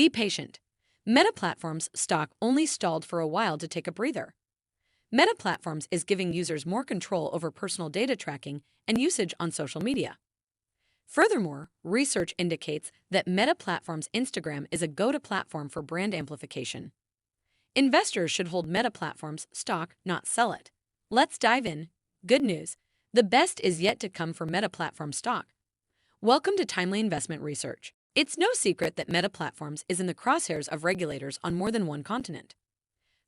Be patient. Meta Platforms stock only stalled for a while to take a breather. Meta Platforms is giving users more control over personal data tracking and usage on social media. Furthermore, research indicates that Meta Platforms' Instagram is a go-to platform for brand amplification. Investors should hold Meta Platforms stock, not sell it. Let's dive in. Good news. The best is yet to come for Meta Platforms stock. Welcome to Timely Investment Research. It's no secret that Meta Platforms is in the crosshairs of regulators on more than one continent.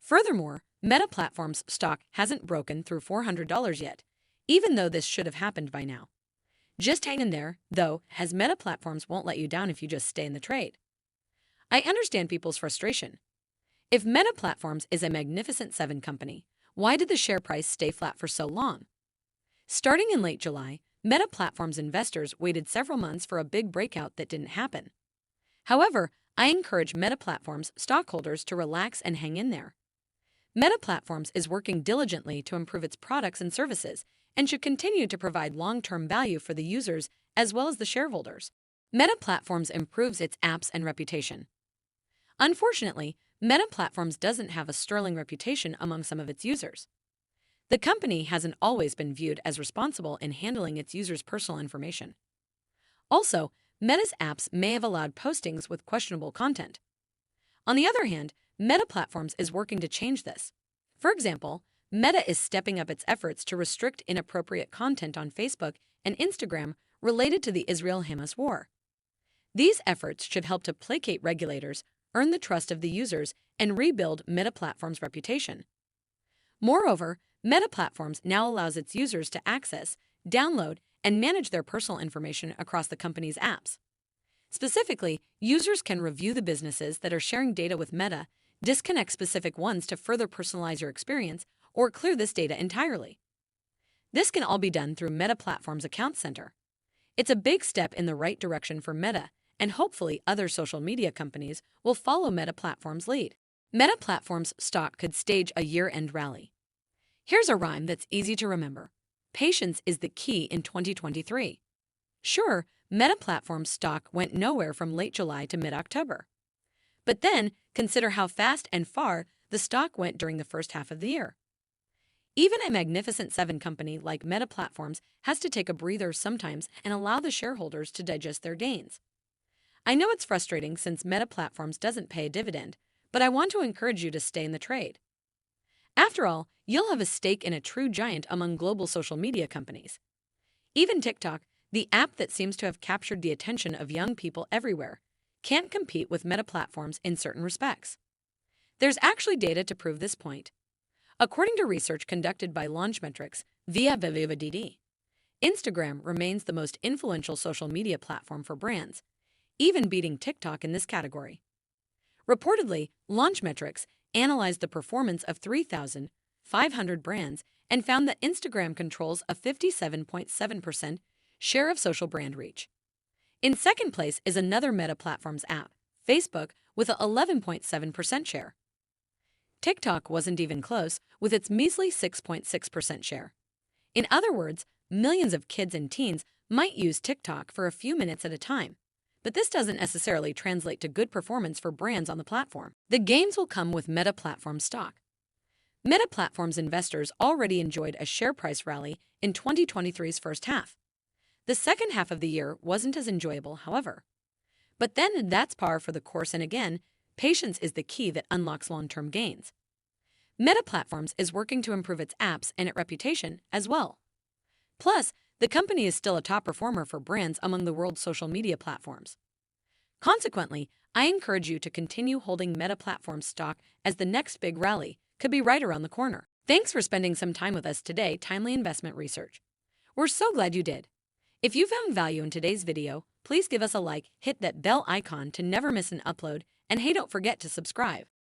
Furthermore, Meta Platforms stock hasn't broken through $400 yet, even though this should have happened by now. Just hang in there, though, as Meta Platforms won't let you down if you just stay in the trade. I understand people's frustration. If Meta Platforms is a Magnificent Seven company, why did the share price stay flat for so long? Starting in late July, Meta Platforms investors waited several months for a big breakout that didn't happen. However, I encourage Meta Platforms stockholders to relax and hang in there. Meta Platforms is working diligently to improve its products and services and should continue to provide long-term value for the users as well as the shareholders. Meta Platforms improves its apps and reputation. Unfortunately, Meta Platforms doesn't have a sterling reputation among some of its users. The company hasn't always been viewed as responsible in handling its users' personal information. Also, Meta's apps may have allowed postings with questionable content. On the other hand, Meta Platforms is working to change this. For example, Meta is stepping up its efforts to restrict inappropriate content on Facebook and Instagram related to the Israel-Hamas war. These efforts should help to placate regulators, earn the trust of the users, and rebuild Meta Platforms' reputation. Moreover, Meta Platforms now allows its users to access, download, and manage their personal information across the company's apps. Specifically, users can review the businesses that are sharing data with Meta, disconnect specific ones to further personalize your experience, or clear this data entirely. This can all be done through Meta Platforms Account Center. It's a big step in the right direction for Meta, and hopefully other social media companies will follow Meta Platforms' lead. Meta Platforms stock could stage a year-end rally. Here's a rhyme that's easy to remember. Patience is the key in 2023. Sure, Meta Platforms stock went nowhere from late July to mid-October. But then, consider how fast and far the stock went during the first half of the year. Even a Magnificent Seven company like Meta Platforms has to take a breather sometimes and allow the shareholders to digest their gains. I know it's frustrating since Meta Platforms doesn't pay a dividend, but I want to encourage you to stay in the trade. After all, you'll have a stake in a true giant among global social media companies. Even TikTok, the app that seems to have captured the attention of young people everywhere, can't compete with Meta Platforms in certain respects. There's actually data to prove this point. According to research conducted by Launchmetrics via Viva.DD, Instagram remains the most influential social media platform for brands, even beating TikTok in this category. Reportedly, Launchmetrics analyzed the performance of 3,500 brands and found that Instagram controls a 57.7% share of social brand reach. In second place is another Meta Platforms app, Facebook, with a 11.7% share. TikTok wasn't even close, with its measly 6.6% share. In other words, millions of kids and teens might use TikTok for a few minutes at a time. But this doesn't necessarily translate to good performance for brands on the platform. The gains will come with Meta Platforms stock. Meta Platforms investors already enjoyed a share price rally in 2023's first half. The second half of the year wasn't as enjoyable, however. But then that's par for the course, and again, patience is the key that unlocks long-term gains. Meta Platforms is working to improve its apps and its reputation as well. Plus, the company is still a top performer for brands among the world's social media platforms. Consequently, I encourage you to continue holding Meta Platforms stock as the next big rally could be right around the corner. Thanks for spending some time with us today, Timely Investment Research. We're so glad you did. If you found value in today's video, please give us a like, hit that bell icon to never miss an upload, and hey, don't forget to subscribe.